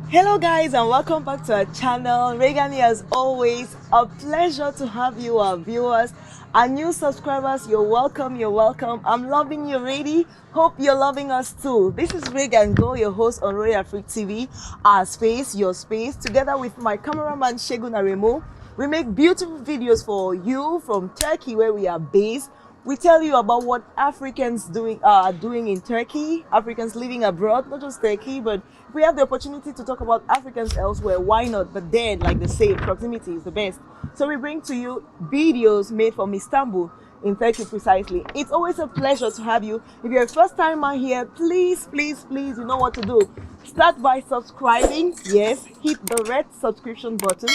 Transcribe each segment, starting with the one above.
Hello guys and welcome back to our channel. Reagan here as always. A pleasure to have you, our viewers. Our new subscribers, you're welcome, you're welcome. I'm loving you already. Hope you're loving us too. This is Reagan Go, your host on Royal Africtv. Our space, your space. Together with my cameraman Shegun Aremu, we make beautiful videos for you from Turkey where we are based. We tell you about what Africans are doing in Turkey, Africans living abroad, not just Turkey, but if we have the opportunity to talk about Africans elsewhere, why not? But then, like they say, proximity is the best. So we bring to you videos made from Istanbul in Turkey precisely. It's always a pleasure to have you. If you're a first timer here, please, please, please, you know what to do. Start by subscribing. Yes, hit the red subscription button.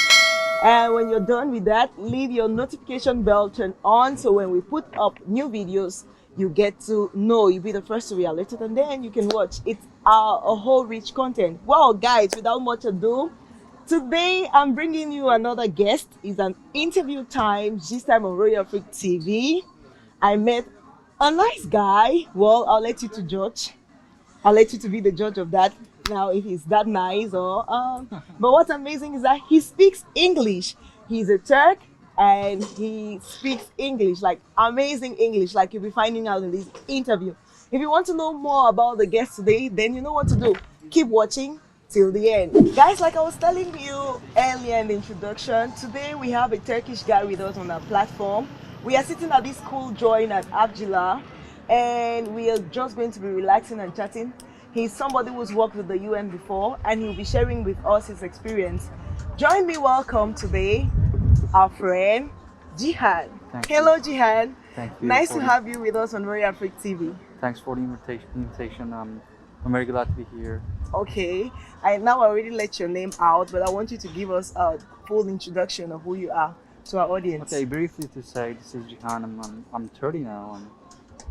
And when you're done with that, leave your notification bell turned on so when we put up new videos, you get to know, you'll be the first to realize it, and then you can watch. It's a whole rich content. Well, guys, without much ado, today I'm bringing you another guest. It's an interview time, this time on Royal Africtv. I met a nice guy. Well, I'll let you to judge. I'll let you to be the judge of that now, if he's that nice or but what's amazing is that he speaks English. He's a Turk and he speaks English, like amazing English, like you'll be finding out in this interview. If you want to know more about the guest today, then you know what to do. Keep watching till the end. Guys, like I was telling you earlier in the introduction, today we have a Turkish guy with us on our platform. We are sitting at this cool joint at Abjila, and we are just going to be relaxing and chatting. He's somebody who's worked with the UN before, and he'll be sharing with us his experience. Join me, welcome today, our friend Cihan. Hello, Cihan. Thank you. Nice to have you with us on Royal Africtv. Thanks for the invitation. I'm very glad to be here. Okay, I now already let your name out, but I want you to give us a full introduction of who you are to our audience. Okay, briefly to say, this is Cihan. I'm 30 now and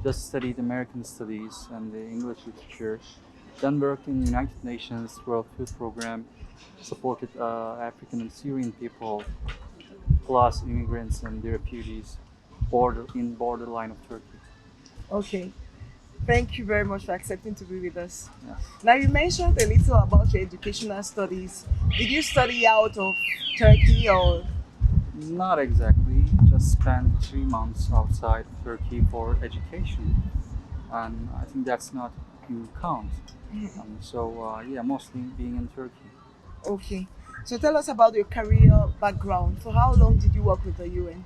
just studied American Studies and the English literature. Then worked in the United Nations World Food Program, supported African and Syrian people, plus immigrants and the refugees in borderline of Turkey. Okay. Thank you very much for accepting to be with us. Yes. Now, you mentioned a little about your educational studies. Did you study out of Turkey or? Not exactly. Just spent 3 months outside of Turkey for education, and I think that's not in count. Yeah, mostly being in Turkey. Okay. So tell us about your career background. For how long did you work with the UN?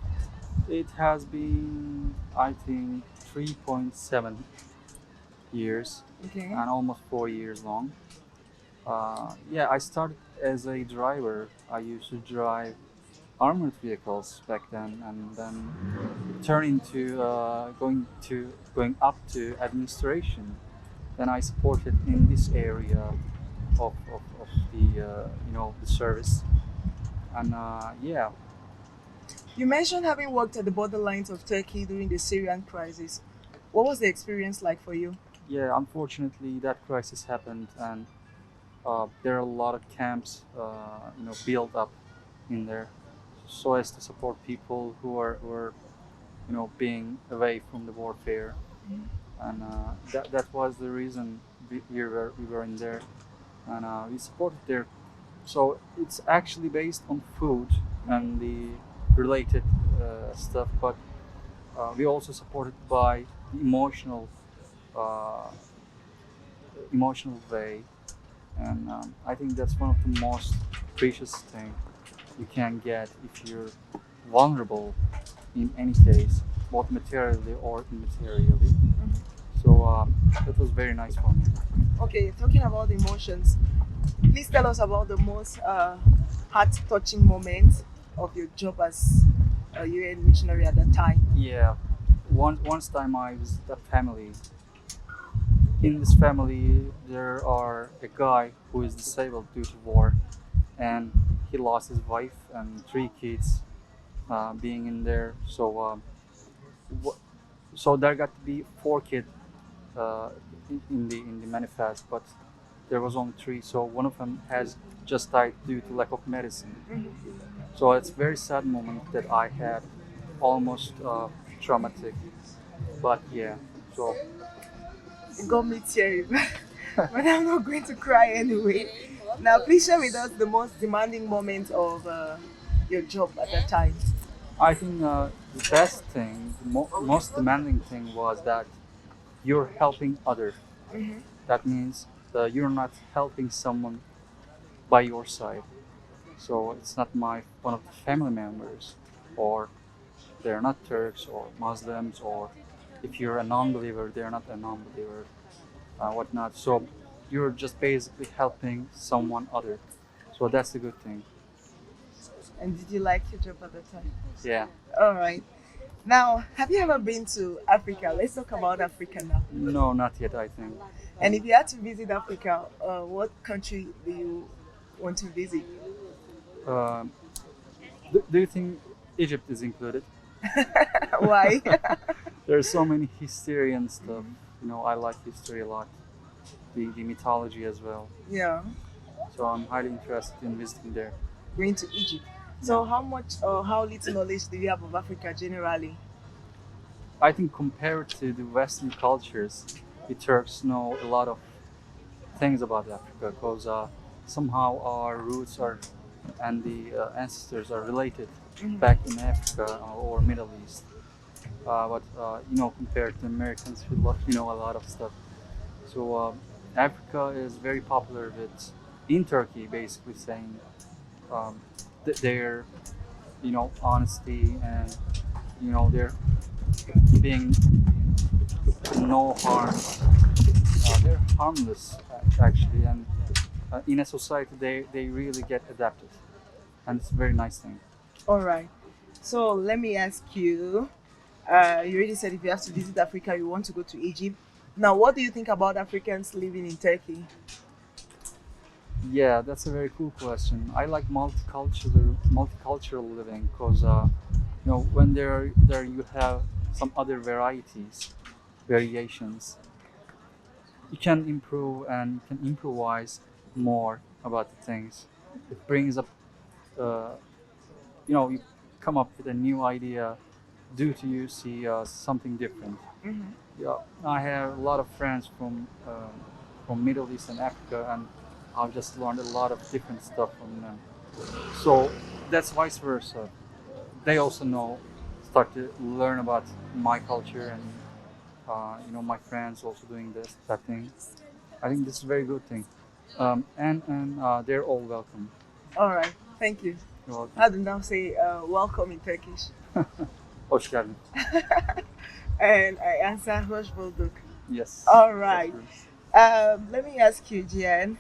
It has been, I think, 3.7 years Okay. and almost 4 years long. Yeah, I started as a driver. I used to drive armored vehicles back then, and then turned into going up to administration. Then I supported in this area of the the service, and yeah. You mentioned having worked at the borderlines of Turkey during the Syrian crisis. What was the experience like for you? Yeah, unfortunately, that crisis happened, and there are a lot of camps, built up in there, so as to support people who are being away from the warfare, and that was the reason we were in there, and we supported there. So it's actually based on food and the related stuff, but we also supported by the uh, emotional way, and I think that's one of the most precious thing you can get if you're vulnerable in any case, both materially or immaterially. So that was very nice for me. Okay, talking about emotions, please tell us about the most heart-touching moment of your job as a UN missionary at that time. Yeah, once time I was a family. In this family, there are a guy who is disabled due to war, and he lost his wife and 3 kids being in there. Wh- so there got to be 4 kids uh, in the manifest, but there was only 3. So one of them has just died due to lack of medicine. So it's a very sad moment that I had, almost traumatic. But yeah, It got me teary, but I'm not going to cry anyway. Now, please share with us the most demanding moment of your job at that time. I think the best thing, the most demanding thing was that you're helping other. Hmm. That means you're not helping someone by your side. So it's not one of the family members, or they're not Turks or Muslims, or if you're a non-believer, they're not a non-believer, whatnot. So you're just basically helping someone other. So that's the good thing. And did you like your job at that time? Yeah. All right. Now, have you ever been to Africa? Let's talk about Africa now. No, not yet, I think. And if you had to visit Africa, what country do you want to visit? Um, do you think Egypt is included? Why? There's so many history and stuff. I like history a lot. The mythology as well. Yeah, So I'm highly interested in visiting there. going to Egypt. Yeah. So, how much or how little knowledge do you have of Africa generally? I think compared to the Western cultures, the Turks know a lot of things about Africa because somehow our roots are and the ancestors are related Mhm. back in Africa or Middle East. But compared to Americans, we know a lot of stuff. So Africa is very popular with in Turkey, basically saying their honesty and their being no harm. They're harmless actually, and in a society they really get adapted, and it's a very nice thing. All right. So, let me ask you. You already said if you have to visit Africa, you want to go to Egypt. Now, what do you think about Africans living in Turkey? Yeah, that's a very cool question. I like multicultural living because when there you have some other variations. You can improve and you can improvise more about the things. It brings up, uh, you come up with a new idea due to you see something different. Hmm. Yeah, I have a lot of friends from Middle East and Africa, and I've just learned a lot of different stuff from them. So that's vice versa. They also start to learn about my culture, and my friends also doing that thing. I think this is a very good thing, and they're all welcome. All right. Thank you. You're welcome. How do you now say welcome in Turkish? Hoş geldin. And I answer hoş bulduk. Yes. All That's right. true. Let me ask you, Jian.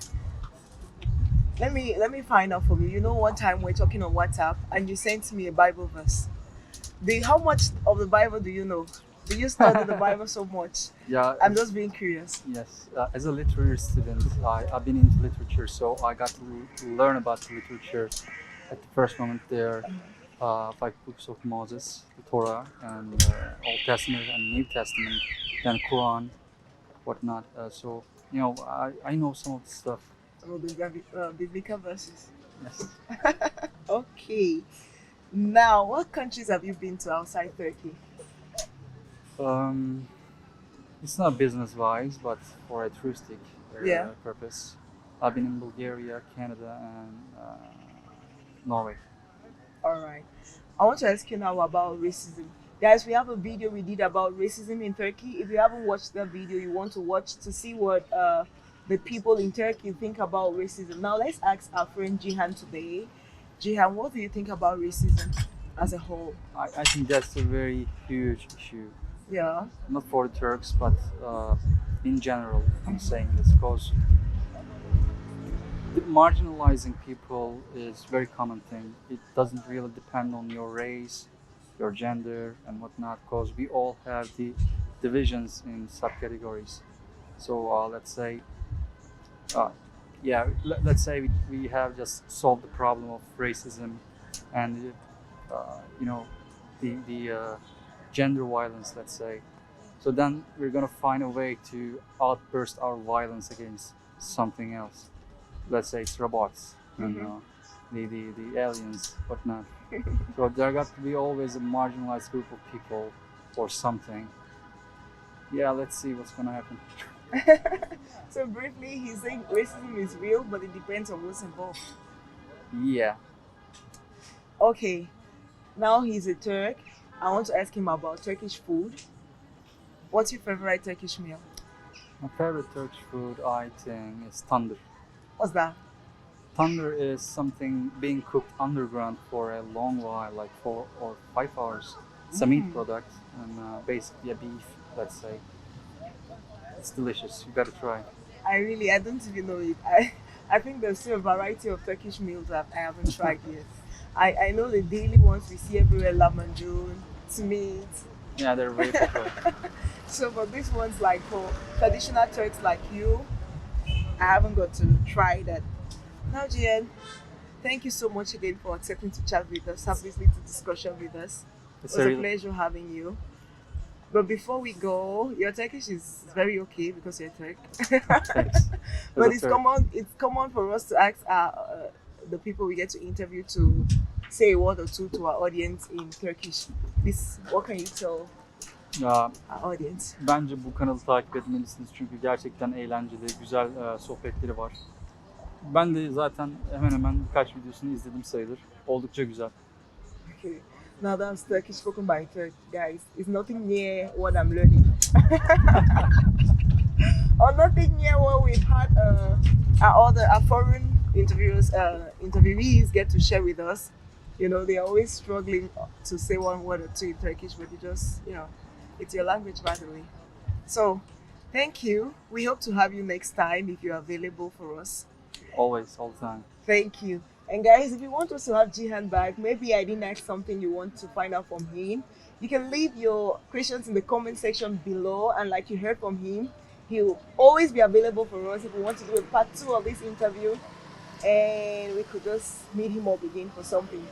Let me find out from you. You know, one time we're talking on WhatsApp, and you sent me a Bible verse. How much of the Bible do you know? Do you study the Bible so much? Yeah. I'm just being curious. Yes. As a literary student, I've been into literature, so I got to learn about the literature at the first moment there. Five books of Moses, the Torah, and Old Testament and New Testament, then Quran, whatnot. So I know some of the stuff. Some of the biblical verses. Yes. Okay. Now, what countries have you been to outside Turkey? Um, it's not business wise, but for a touristic Yeah. purpose. I've been in Bulgaria, Canada, and Norway. All right. I want to ask you now about racism. Guys, we have a video we did about racism in Turkey. If you haven't watched that video, you want to watch to see what the people in Turkey think about racism. Now, let's ask our friend Jihan today. Jihan, what do you think about racism as a whole? I think that's a very huge issue, Yeah. not for the Turks, but in general. I'm saying this because marginalizing people is a very common thing. It doesn't really depend on your race, your gender, and whatnot, because we all have the divisions in subcategories. So let's say, uh, yeah, let's say we have just solved the problem of racism and the gender violence, let's say. So then we're gonna find a way to outburst our violence against something else. Let's say it's robots and Mhm. the aliens, whatnot. So there got to be always a marginalized group of people or something. Yeah, let's see what's gonna happen. So briefly, he's saying racism is real, but it depends on what's involved. Yeah. Okay, now he's a Turk. I want to ask him about Turkish food. What's your favorite Turkish meal? My favorite Turkish food, I think, is tandır. What's that? Tandır is something being cooked underground for a long while, like 4 or 5 hours. It's a meat product and basically a beef, let's say. It's delicious. You gotta try. I don't even know it. I think there's still a variety of Turkish meals that I haven't tried yet. I know the daily ones we see everywhere, lamandun, meat. Yeah, they're very popular. So, but these ones, like for traditional Turks like you, I haven't got to try that. Now, Gian, thank you so much again for accepting to chat with us, have this little discussion with us. It It's was a a real pleasure having you. But before we go, your Turkish is very okay because you're Turk. thanks. But As a Turk. it's common for us to ask the people we get to interview to say a word or two to our audience in Turkish. Please, what can you tell Ya, our audience? bence bu kanalı takip etmelisiniz çünkü gerçekten eğlenceli, güzel sohbetleri var. Ben de zaten hemen hemen birkaç videosunu izledim sayılır. Oldukça güzel. Okay. Now that's Turkish spoken by Turk, guys. It's nothing near what I'm learning. Or nothing near what we've had our foreign interviewees get to share with us. You know, they're always struggling to say one word or two in Turkish, but you just, it's your language, by the way. So, thank you. We hope to have you next time if you're available for us. Always, all the time. Thank you. And guys, if you want us to have Cihan back, maybe I didn't ask something you want to find out from him, you can leave your questions in the comment section below. And like you heard from him, he'll always be available for us if we want to do a part 2 of this interview. And we could just meet him up again for something.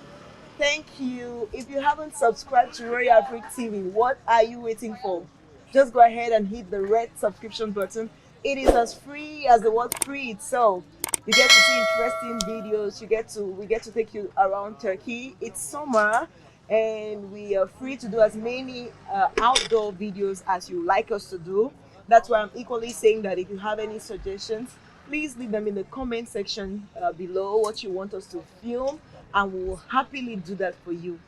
Thank you. If you haven't subscribed to Royal Africtv, what are you waiting for? Just go ahead and hit the red subscription button. It is as free as the word free itself. You get to see interesting videos. We get to take you around Turkey. It's summer, and we are free to do as many outdoor videos as you like us to do. That's why I'm equally saying that if you have any suggestions, please leave them in the comment section below what you want us to film, and we will happily do that for you.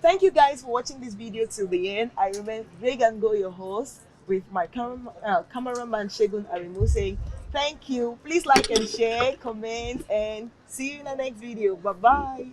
Thank you guys for watching this video till the end. I remain Regan Go, your host, with my cameraman Shegun Arimu saying thank you. Please like and share, comment, and see you in the next video. Bye bye.